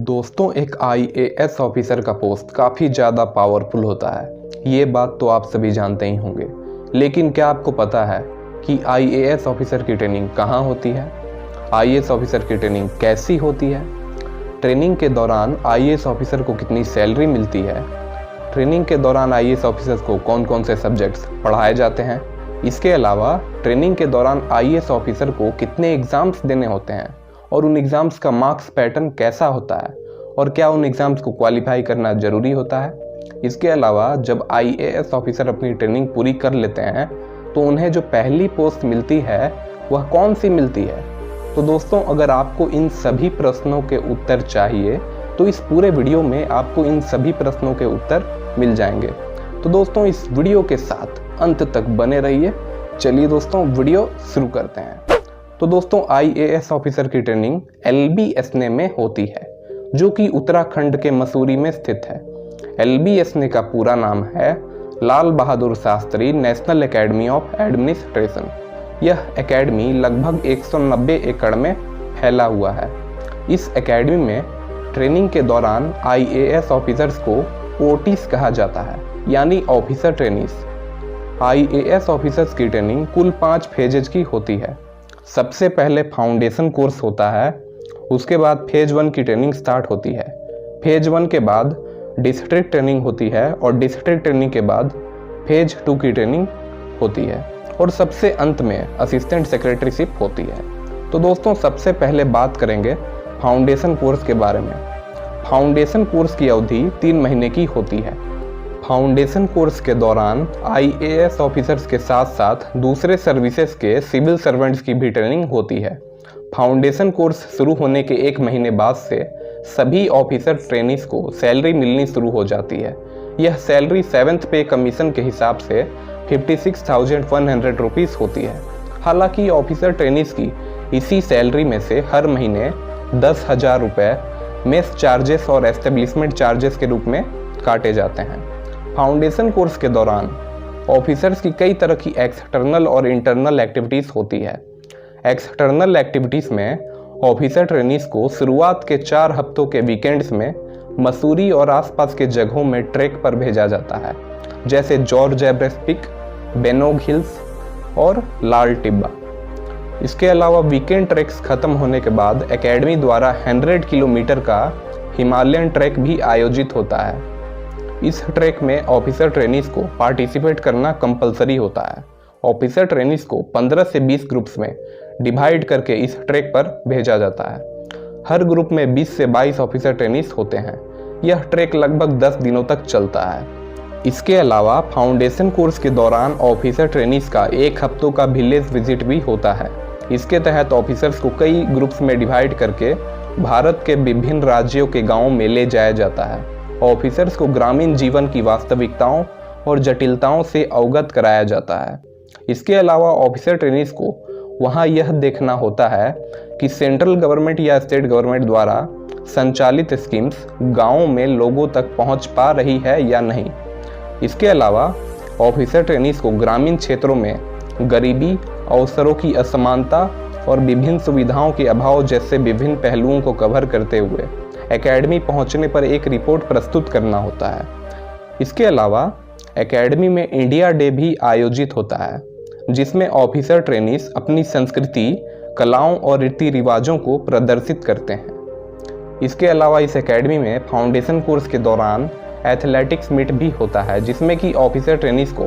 दोस्तों, एक IAS officer का पोस्ट काफ़ी ज़्यादा पावरफुल होता है। ये बात तो आप सभी जानते ही होंगे, लेकिन क्या आपको पता है कि आईएएस ऑफिसर की ट्रेनिंग कहाँ होती है? आईएएस ऑफिसर की ट्रेनिंग कैसी होती है? ट्रेनिंग के दौरान आईएएस ऑफिसर को कितनी सैलरी मिलती है? ट्रेनिंग के दौरान आईएएस ऑफिसर्स को कौन कौन से सब्जेक्ट्स पढ़ाए जाते हैं? इसके अलावा ट्रेनिंग के दौरान आईएएस ऑफिसर को कितने एग्ज़ाम्स देने होते हैं और उन एग्ज़ाम्स का मार्क्स पैटर्न कैसा होता है और क्या उन एग्ज़ाम्स को क्वालिफाई करना ज़रूरी होता है? इसके अलावा जब आईएएस ऑफिसर अपनी ट्रेनिंग पूरी कर लेते हैं तो उन्हें जो पहली पोस्ट मिलती है वह कौन सी मिलती है? तो दोस्तों, अगर आपको इन सभी प्रश्नों के उत्तर चाहिए तो इस पूरे वीडियो में आपको इन सभी प्रश्नों के उत्तर मिल जाएंगे। तो दोस्तों, इस वीडियो के साथ अंत तक बने रहिए। चलिए दोस्तों, वीडियो शुरू करते हैं। तो दोस्तों, आईएएस ऑफिसर की ट्रेनिंग एलबीएसने में होती है, जो कि उत्तराखंड के मसूरी में स्थित है। एलबीएसने का पूरा नाम है Lal Bahadur Shastri national academy of administration. यह एकेडमी लगभग 190 एकड़ में फैला हुआ है। इस एकेडमी में ट्रेनिंग के दौरान आईएएस ऑफिसर्स को ओटीज कहा जाता है, यानी ऑफिसर ट्रेनीज। आईएएस ऑफिसर्स की ट्रेनिंग कुल 5 फेजेज की होती है। सबसे पहले फाउंडेशन कोर्स होता है, उसके बाद फेज 1 की ट्रेनिंग स्टार्ट होती है। फेज 1 के बाद डिस्ट्रिक्ट ट्रेनिंग होती है और डिस्ट्रिक्ट ट्रेनिंग के बाद फेज 2 की ट्रेनिंग होती है और सबसे अंत में असिस्टेंट सेक्रेटरीशिप होती है। तो दोस्तों, सबसे पहले बात करेंगे फाउंडेशन कोर्स के बारे में। फाउंडेशन कोर्स की अवधि 3 महीने की होती है। फाउंडेशन कोर्स के दौरान आईएएस ऑफिसर्स के साथ साथ दूसरे सर्विसेज के सिविल सर्वेंट्स की भी ट्रेनिंग होती है। फाउंडेशन कोर्स शुरू होने के 1 महीने बाद से सभी ऑफिसर ट्रेनीज को सैलरी मिलनी शुरू हो जाती है। यह सैलरी 7th पे कमीशन के हिसाब से 56,100 रुपीज़ होती है। हालांकि ऑफिसर ट्रेनीज की इसी सैलरी में से हर महीने 10,000 रुपये मेस चार्जेस और एस्टेब्लिशमेंट चार्जेस के रूप में काटे जाते हैं। फाउंडेशन कोर्स के दौरान ऑफिसर्स की कई तरह की एक्सटर्नल और इंटरनल एक्टिविटीज़ होती है। एक्सटर्नल एक्टिविटीज़ में ऑफिसर ट्रेनीज को शुरुआत के 4 हफ्तों के वीकेंड्स में मसूरी और आसपास के जगहों में ट्रैक पर भेजा जाता है, जैसे George Everest peak, Benog hills और लाल टिब्बा। इसके अलावा वीकेंड ट्रैक्स खत्म होने के बाद एकेडमी द्वारा 100 किलोमीटर का हिमालयन ट्रैक भी आयोजित होता है। इस ट्रैक में ऑफिसर ट्रेनीज को पार्टिसिपेट करना कंपलसरी होता है। ऑफिसर ट्रेनीज को 15 से 20 ग्रुप्स में डिवाइड करके इस ट्रैक पर भेजा जाता है। हर ग्रुप में 20 से 22 ऑफिसर ट्रेनीज होते हैं। यह ट्रैक लगभग 10 दिनों तक चलता है। इसके अलावा फाउंडेशन कोर्स के दौरान ऑफिसर ट्रेनीज का 1 हफ्तों का विलेज विजिट भी होता है। इसके तहत ऑफिसर्स को कई ग्रुप्स में डिवाइड करके भारत के विभिन्न राज्यों के गाँवों में ले जाया जाता है। ऑफिसर्स को ग्रामीण जीवन की वास्तविकताओं और जटिलताओं से अवगत कराया जाता है। इसके अलावा ऑफिसर ट्रेनीज को वहां यह देखना होता है कि सेंट्रल गवर्नमेंट या स्टेट गवर्नमेंट द्वारा संचालित स्कीम्स गांवों में लोगों तक पहुंच पा रही है या नहीं। इसके अलावा ऑफिसर ट्रेनीज को ग्रामीण क्षेत्रों में गरीबी, अवसरों की असमानता और विभिन्न सुविधाओं के अभाव जैसे विभिन्न पहलुओं को कवर करते हुए एकेडमी पहुंचने पर एक रिपोर्ट प्रस्तुत करना होता है। इसके अलावा एकेडमी में इंडिया डे भी आयोजित होता है, जिसमें ऑफिसर ट्रेनीज अपनी संस्कृति, कलाओं और रीति रिवाजों को प्रदर्शित करते हैं। इसके अलावा इस एकेडमी में फाउंडेशन कोर्स के दौरान एथलेटिक्स मीट भी होता है, जिसमें कि ऑफिसर ट्रेनीज को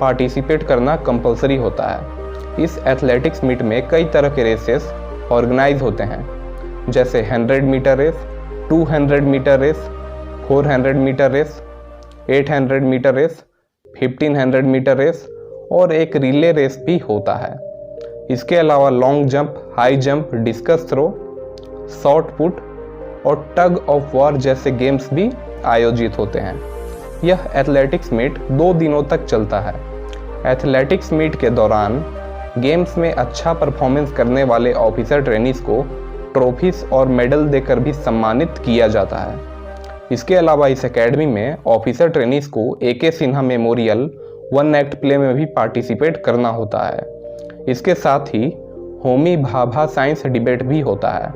पार्टिसिपेट करना कंपलसरी होता है। इस एथलेटिक्स मीट में कई तरह के रेसेस ऑर्गेनाइज होते हैं, जैसे 100 metre race, 200 metre race, 400 metre race, 800 metre race, 1500 metre race और एक रिले रेस भी होता है। इसके अलावा long jump, high jump, discus throw, shot put और टग ऑफ वॉर जैसे गेम्स भी आयोजित होते हैं। यह एथलेटिक्स मीट 2 दिनों तक चलता है। एथलेटिक्स मीट के दौरान गेम्स में अच्छा परफॉर्मेंस करने वाले ऑफिसर ट्रेनीज को ट्रॉफीज और मेडल देकर भी सम्मानित किया जाता है। इसके अलावा इस एकेडमी में ऑफिसर ट्रेनीज को एके सिन्हा मेमोरियल 1 एक्ट प्ले में भी पार्टिसिपेट करना होता है। इसके साथ ही होमी भाभा साइंस डिबेट भी होता है।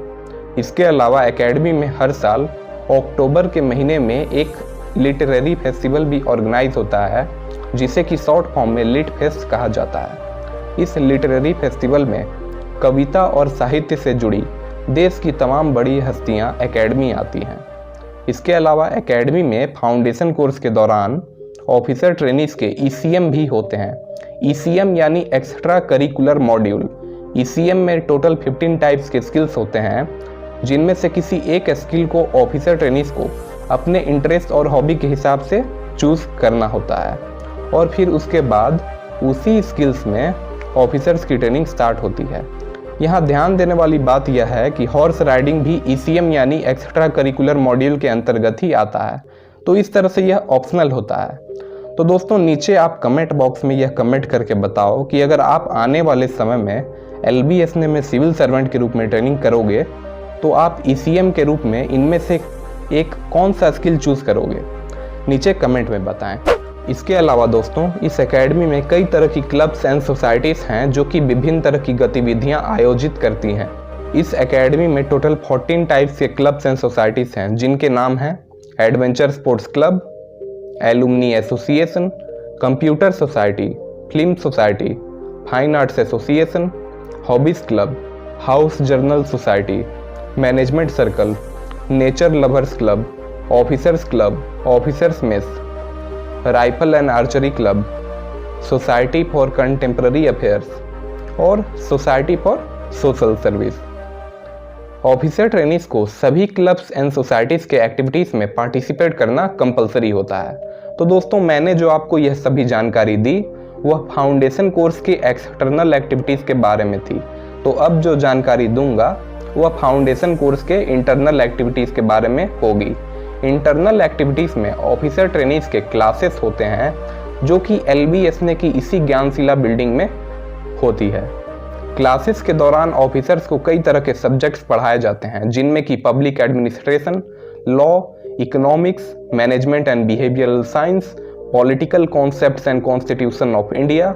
इसके अलावा एकेडमी में हर साल अक्टूबर के महीने में एक लिटरेरी फेस्टिवल भी ऑर्गेनाइज होता है, जिसे कि शॉर्ट फॉर्म में लिट फेस्ट कहा जाता है। इस लिटरेरी फेस्टिवल में कविता और साहित्य से जुड़ी देश की तमाम बड़ी हस्तियां एकेडमी आती हैं। इसके अलावा एकेडमी में फाउंडेशन कोर्स के दौरान ऑफिसर ट्रेनीज के ECM भी होते हैं। ECM यानी एक्स्ट्रा करिकुलर मॉड्यूल। ECM में टोटल 15 टाइप्स के स्किल्स होते हैं, जिनमें से किसी एक स्किल को ऑफिसर ट्रेनीज को अपने इंटरेस्ट और हॉबी के हिसाब से चूज करना होता है और फिर उसके बाद उसी स्किल्स में ऑफिसर्स की ट्रेनिंग स्टार्ट होती है। यहाँ ध्यान देने वाली बात यह है कि हॉर्स राइडिंग भी ECM यानी एक्स्ट्रा करिकुलर मॉड्यूल के अंतर्गत ही आता है, तो इस तरह से यह ऑप्शनल होता है। तो दोस्तों नीचे आप कमेंट बॉक्स में यह कमेंट करके बताओ कि अगर आप आने वाले समय में LBSN में सिविल सर्वेंट के रूप में ट्रेनिंग करोगे तो आप ECM के रूप में इनमें से एक कौन सा स्किल चूज करोगे, नीचे कमेंट में बताएं। इसके अलावा दोस्तों इस एकेडमी में कई तरह की क्लब्स एंड सोसाइटीज़ हैं जो कि विभिन्न तरह की गतिविधियां आयोजित करती हैं। इस एकेडमी में टोटल 14 टाइप्स के क्लब्स एंड सोसाइटीज़ हैं, जिनके नाम हैं adventure sports club, alumni association, computer society, film society, fine arts association, hobbies club, house journal society, management circle, nature lovers club, officers club, officers mess, rifle and archery club, society for contemporary affairs और society for social service. Officer trainees को सभी clubs and societies के activities में participate करना compulsory होता है। तो दोस्तों मैंने जो आपको यह सभी जानकारी दी वह फाउंडेशन कोर्स की एक्सटर्नल एक्टिविटीज़ के बारे में थी। तो अब जो जानकारी दूंगा वह फाउंडेशन कोर्स के इंटरनल एक्टिविटीज़ के बारे में होगी। इंटरनल एक्टिविटीज़ में ऑफिसर ट्रेनीज के क्लासेस होते हैं जो कि LBSN की इसी ज्ञानशिला बिल्डिंग में होती है। क्लासेस के दौरान ऑफिसर्स को कई तरह के सब्जेक्ट्स पढ़ाए जाते हैं, जिनमें कि public administration, law, economics, management and behavioural science, political concepts and constitution of India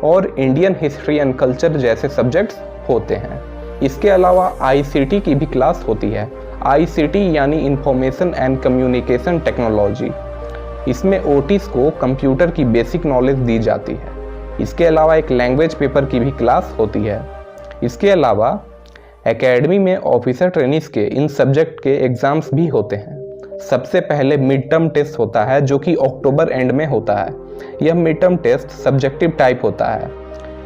और इंडियन हिस्ट्री एंड कल्चर जैसे सब्जेक्ट्स होते हैं। इसके अलावा ICT की भी क्लास होती है। ICT यानी इंफॉर्मेशन एंड कम्युनिकेशन टेक्नोलॉजी। इसमें OTs को कंप्यूटर की बेसिक नॉलेज दी जाती है। इसके अलावा एक लैंग्वेज पेपर की भी क्लास होती है। इसके अलावा एकेडमी में ऑफिसर ट्रेनीज के इन सब्जेक्ट के एग्ज़ाम्स भी होते हैं। सबसे पहले मिड टर्म टेस्ट होता है जो कि अक्टूबर एंड में होता है। यह mid term test subjective type होता है।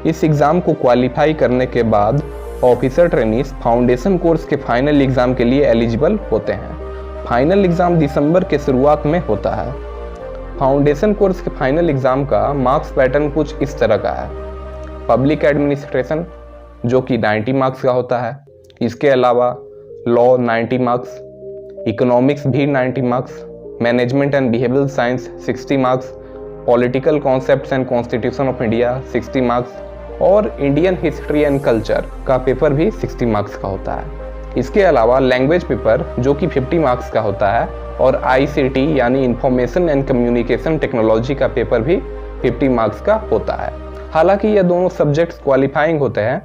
इस एग्ज़ाम को क्वालिफाई करने के बाद ऑफिसर ट्रेनीज फाउंडेशन कोर्स के फाइनल एग्ज़ाम के लिए एलिजिबल होते हैं। फाइनल एग्ज़ाम दिसंबर के शुरुआत में होता है। फाउंडेशन कोर्स के फाइनल एग्ज़ाम का मार्क्स पैटर्न कुछ इस तरह का है। पब्लिक एडमिनिस्ट्रेशन जो कि 90 मार्क्स का होता है। इसके अलावा लॉ 90 मार्क्स, इकोनॉमिक्स भी 90 marks, management and behavioural science 60 marks, political concepts and constitution of India 60 marks और इंडियन हिस्ट्री एंड कल्चर का पेपर भी 60 मार्क्स का होता है। इसके अलावा लैंग्वेज पेपर जो कि 50 मार्क्स का होता है और ICT यानी इंफॉर्मेशन एंड कम्युनिकेशन टेक्नोलॉजी का पेपर भी 50 मार्क्स का होता है। हालांकि ये दोनों सब्जेक्ट्स क्वालिफाइंग होते हैं।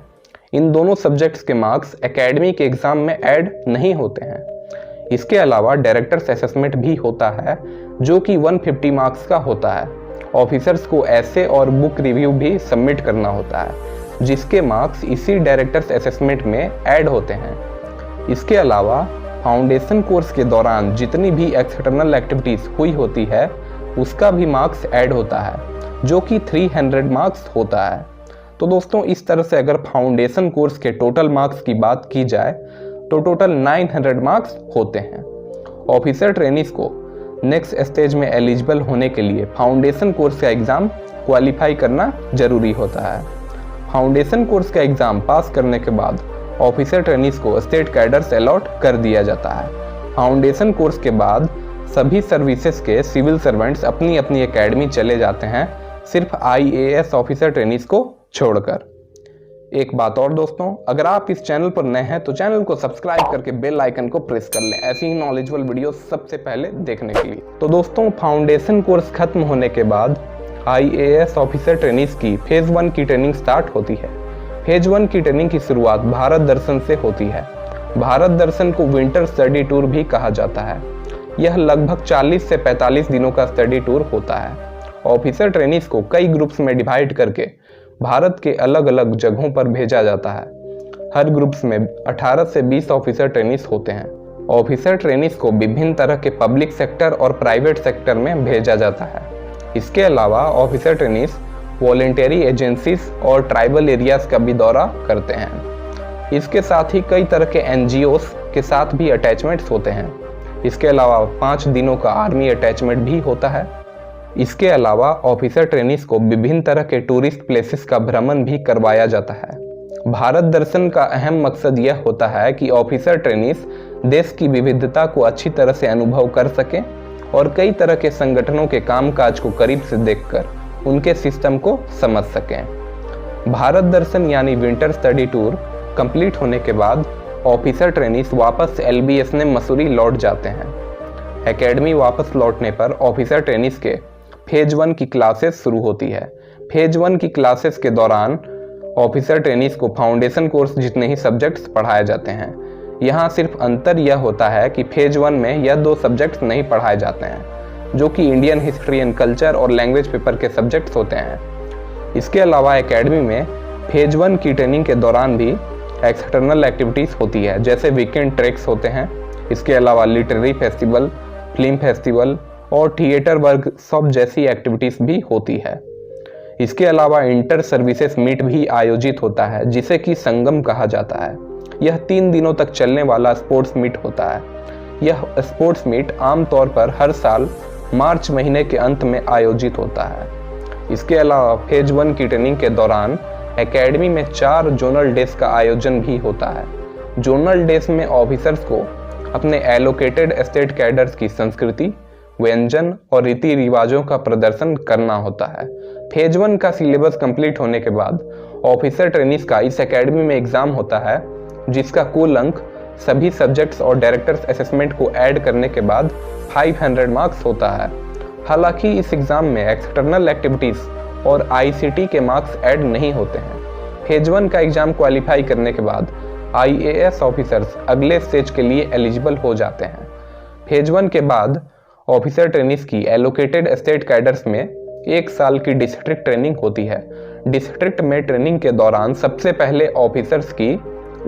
इन दोनों सब्जेक्ट्स के मार्क्स एकेडमी के एग्ज़ाम में ऐड नहीं होते हैं। इसके अलावा डायरेक्टर्स असेसमेंट भी होता है जो कि 150 मार्क्स का होता है। ऑफिसर्स को ऐसे और बुक रिव्यू भी सबमिट करना होता है, जिसके मार्क्स इसी डायरेक्टर्स असेसमेंट में ऐड होते हैं। इसके अलावा फाउंडेशन कोर्स के दौरान जितनी भी एक्सटर्नल एक्टिविटीज़ हुई होती है उसका भी मार्क्स ऐड होता है, जो कि 300 मार्क्स होता है। तो दोस्तों इस तरह से अगर फाउंडेशन कोर्स के टोटल मार्क्स की बात की जाए तो टोटल 900 मार्क्स होते हैं। ऑफिसर ट्रेनीज को नेक्स्ट स्टेज में एलिजिबल होने के लिए फाउंडेशन कोर्स का एग्ज़ाम क्वालिफाई करना जरूरी होता है। फाउंडेशन कोर्स का एग्ज़ाम पास करने के बाद ऑफिसर ट्रेनीज को स्टेट कैडर्स अलॉट कर दिया जाता है। फाउंडेशन कोर्स के बाद सभी सर्विसेज के सिविल सर्वेंट्स अपनी अपनी एकेडमी चले जाते हैं, सिर्फ IAS ऑफिसर ट्रेनीज को छोड़कर। एक बात और दोस्तों, अगर आप इस चैनल पर नए हैं तो चैनल को सब्सक्राइब करके बेल आइकन को प्रेस कर लें ऐसी ही नॉलेजेबल वीडियो सबसे पहले देखने के लिए। तो दोस्तों फाउंडेशन कोर्स खत्म होने के बाद IAS ऑफिसर ट्रेनीज की फेज 1 की ट्रेनिंग स्टार्ट होती है। फेज 1 की ट्रेनिंग की शुरुआत भारत दर्शन से होती है भारत दर्शन को विंटर स्टडी टूर भी कहा जाता है। यह लगभग 40 से 45 दिनों का स्टडी टूर होता है। ऑफिसर ट्रेनीज को कई ग्रुप्स में डिवाइड करके भारत के अलग अलग जगहों पर भेजा जाता है। हर ग्रुप्स में 18 से 20 ऑफिसर ट्रेनीज होते हैं। ऑफिसर ट्रेनीज को विभिन्न तरह के पब्लिक सेक्टर और प्राइवेट सेक्टर में भेजा जाता है। इसके अलावा ऑफिसर ट्रेनीज वॉलेंटरी एजेंसीज और ट्राइबल एरियाज का भी दौरा करते हैं। इसके साथ ही कई तरह के NGOs के साथ भी अटैचमेंट्स होते हैं। इसके अलावा 5 दिनों का आर्मी अटैचमेंट भी होता है। इसके अलावा ऑफिसर ट्रेनीज को विभिन्न तरह के टूरिस्ट प्लेसेस का भ्रमण भी करवाया जाता है। भारत दर्शन का अहम मकसद यह होता है कि ऑफिसर ट्रेनीज देश की विविधता को अच्छी तरह से अनुभव कर सकें और कई तरह के संगठनों के कामकाज को करीब से देखकर उनके सिस्टम को समझ सकें। भारत दर्शन यानी विंटर स्टडी टूर कंप्लीट होने के बाद ऑफिसर ट्रेनीज वापस LBSN मसूरी लौट जाते हैं। एकेडमी वापस लौटने पर ऑफिसर ट्रेनीज के फेज 1 की क्लासेस शुरू होती है। फेज 1 की क्लासेस के दौरान ऑफिसर ट्रेनीज को फाउंडेशन कोर्स जितने ही सब्जेक्ट्स पढ़ाए जाते हैं। यहाँ सिर्फ अंतर यह होता है कि फेज 1 में यह 2 सब्जेक्ट्स नहीं पढ़ाए जाते हैं, जो कि इंडियन हिस्ट्री एंड कल्चर और लैंग्वेज पेपर के सब्जेक्ट्स होते हैं। इसके अलावा एकेडमी में फेज 1 की ट्रेनिंग के दौरान भी एक्सटर्नल एक्टिविटीज़ होती है, जैसे वीकेंड ट्रैक्स होते हैं। इसके अलावा लिटरेरी फेस्टिवल, फिल्म फेस्टिवल और थिएटर वर्कशॉप जैसी एक्टिविटीज़ भी होती है। इसके अलावा इंटर सर्विसेज मीट भी आयोजित होता है, जिसे कि संगम कहा जाता है। यह 3 दिनों तक चलने वाला स्पोर्ट्स मीट होता है। यह स्पोर्ट्स मीट आमतौर पर हर साल मार्च महीने के अंत में आयोजित होता है। इसके अलावा फेज 1 की ट्रेनिंग के दौरान एकेडमी में 4 जोनल डेज का आयोजन भी होता है। जोनल डेज में ऑफिसर्स को अपने एलोकेटेड स्टेट कैडर्स की संस्कृति, व्यंजन और रीति रिवाजों का प्रदर्शन करना होता है। फेज 1 का सिलेबस कंप्लीट होने के बाद ऑफिसर ट्रेनीज का इस एकेडमी में एग्जाम होता है, जिसका कुल अंक सभी सब्जेक्ट्स और डायरेक्टर्स असेसमेंट को ऐड करने के बाद 500 मार्क्स होता है। हालांकि इस एग्जाम में एक्सटर्नल एक्टिविटीज और ICT के मार्क्स ऐड नहीं होते हैं। फेज 1 का एग्जाम क्वालिफाई करने के बाद IAS ऑफिसर्स अगले स्टेज के लिए एलिजिबल हो जाते हैं। फेज 1 के बाद ऑफिसर ट्रेनीज की एलोकेटेड स्टेट कैडर्स में 1 साल की डिस्ट्रिक्ट ट्रेनिंग होती है। डिस्ट्रिक्ट में ट्रेनिंग के दौरान सबसे पहले ऑफिसर्स की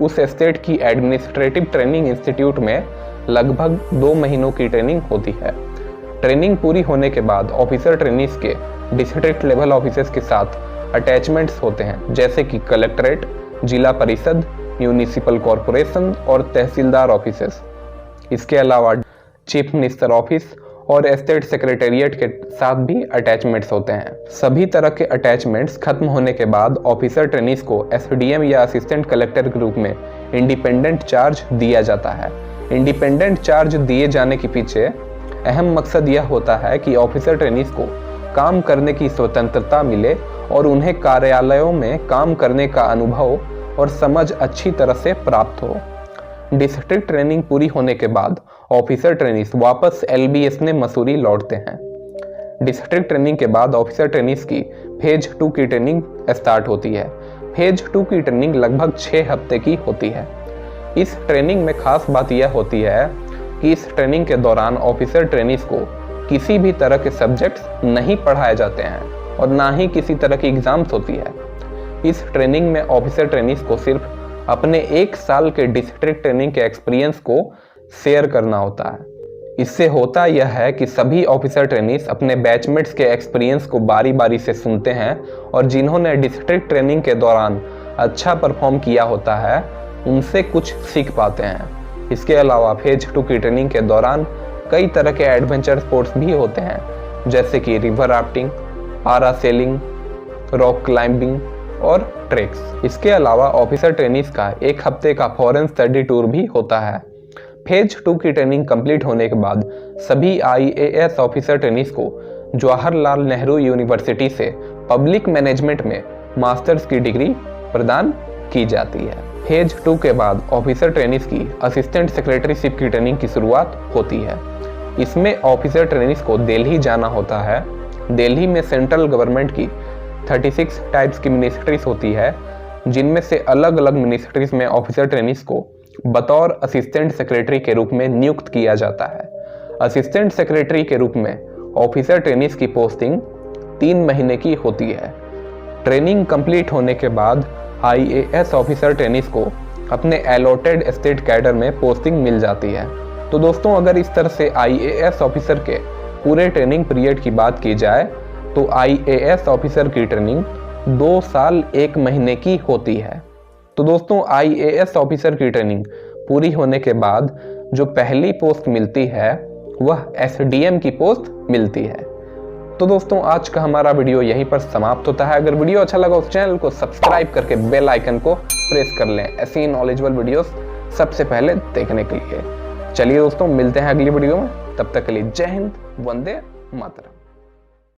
उस स्टेट की एडमिनिस्ट्रेटिव ट्रेनिंग इंस्टीट्यूट में लगभग 2 महीनों की ट्रेनिंग होती है। ट्रेनिंग पूरी होने के बाद ऑफिसर ट्रेनीज के डिस्ट्रिक्ट लेवल ऑफिसर्स के साथ अटैचमेंट्स होते हैं, जैसे कि कलेक्ट्रेट, जिला परिषद, म्यूनिसिपल कॉरपोरेशन और तहसीलदार ऑफिसर्स। इसके अलावा चीफ मिनिस्टर ऑफिस और स्टेट सेक्रेटेरिएट के साथ भी अटैचमेंट्स होते हैं। सभी तरह के अटैचमेंट्स खत्म होने के बाद ऑफिसर ट्रेनीज को SDM या असिस्टेंट कलेक्टर के रूप में इंडिपेंडेंट चार्ज दिया जाता है। इंडिपेंडेंट चार्ज दिए जाने के पीछे अहम मकसद यह होता है कि ऑफिसर ट्रेनीज को काम करने की स्वतंत्रता मिले और उन्हें कार्यालयों में काम करने का अनुभव और समझ अच्छी तरह से प्राप्त हो। डिस्ट्रिक्ट ट्रेनिंग पूरी होने के बाद ऑफिसर ट्रेनीज वापस LBSN मसूरी लौटते हैं। डिस्ट्रिक्ट ट्रेनिंग के बाद ऑफिसर ट्रेनीज की फेज 2 की ट्रेनिंग स्टार्ट होती है। फेज 2 की ट्रेनिंग लगभग 6 हफ्ते की होती है। इस ट्रेनिंग में खास बात यह होती है कि इस ट्रेनिंग के दौरान ऑफिसर ट्रेनीज को किसी भी तरह के सब्जेक्ट्स नहीं पढ़ाए जाते हैं और ना ही किसी तरह की एग्जाम्स होती है। इस ट्रेनिंग में ऑफिसर ट्रेनीज को सिर्फ अपने 1 साल के डिस्ट्रिक्ट ट्रेनिंग के एक्सपीरियंस को शेयर करना होता है। इससे होता यह है कि सभी ऑफिसर ट्रेनीज अपने बैचमेट्स के एक्सपीरियंस को बारी बारी से सुनते हैं और जिन्होंने डिस्ट्रिक्ट ट्रेनिंग के दौरान अच्छा परफॉर्म किया होता है उनसे कुछ सीख पाते हैं। इसके अलावा फेज 2 की ट्रेनिंग के दौरान कई तरह के एडवेंचर स्पोर्ट्स भी होते हैं, जैसे कि river rafting, parasailing, rock climbing और ट्रेक्स। इसके अलावा ऑफिसर ट्रेनीज का 1 हफ्ते का फॉरेन स्टडी टूर भी होता है। फेज 2 की ट्रेनिंग कंप्लीट होने के बाद सभी IAS ऑफिसर ट्रेनीज को जवाहरलाल नेहरू यूनिवर्सिटी से पब्लिक मैनेजमेंट में मास्टर्स की डिग्री प्रदान की जाती है। फेज 2 के बाद ऑफिसर ट्रेनीज की असिस्टेंट सेक्रेटरीशिप की ट्रेनिंग की शुरुआत होती है। इसमें ऑफिसर ट्रेनीज को दिल्ली जाना होता है। दिल्ली में सेंट्रल गवर्नमेंट की 36 टाइप्स की मिनिस्ट्रीज होती है, जिनमें से अलग अलग मिनिस्ट्रीज में ऑफिसर ट्रेनीज को बतौर असिस्टेंट सेक्रेटरी के रूप में नियुक्त किया जाता है। असिस्टेंट सेक्रेटरी के रूप में ऑफिसर ट्रेनीज की पोस्टिंग 3 महीने की होती है। ट्रेनिंग कंप्लीट होने के बाद IAS ऑफिसर ट्रेनीज को अपने अलॉटेड स्टेट कैडर में पोस्टिंग मिल जाती है। तो दोस्तों, अगर इस तरह से IAS ऑफिसर के पूरे ट्रेनिंग पीरियड की बात की जाए तो IAS ऑफिसर की ट्रेनिंग 2 साल 1 महीने की होती है। तो दोस्तों, IAS ऑफिसर की ट्रेनिंग पूरी होने के बाद जो पहली पोस्ट मिलती है वह SDM की पोस्ट मिलती है। तो दोस्तों, आज का हमारा वीडियो यहीं पर समाप्त होता है। अगर वीडियो अच्छा लगा उस चैनल को सब्सक्राइब करके बेल आइकन को प्रेस कर लें ऐसी ही नॉलेजेबल वीडियोस सबसे पहले देखने के लिए। चलिए दोस्तों, मिलते हैं अगली वीडियो में। तब तक के लिए जय हिंद, वंदे मातरम।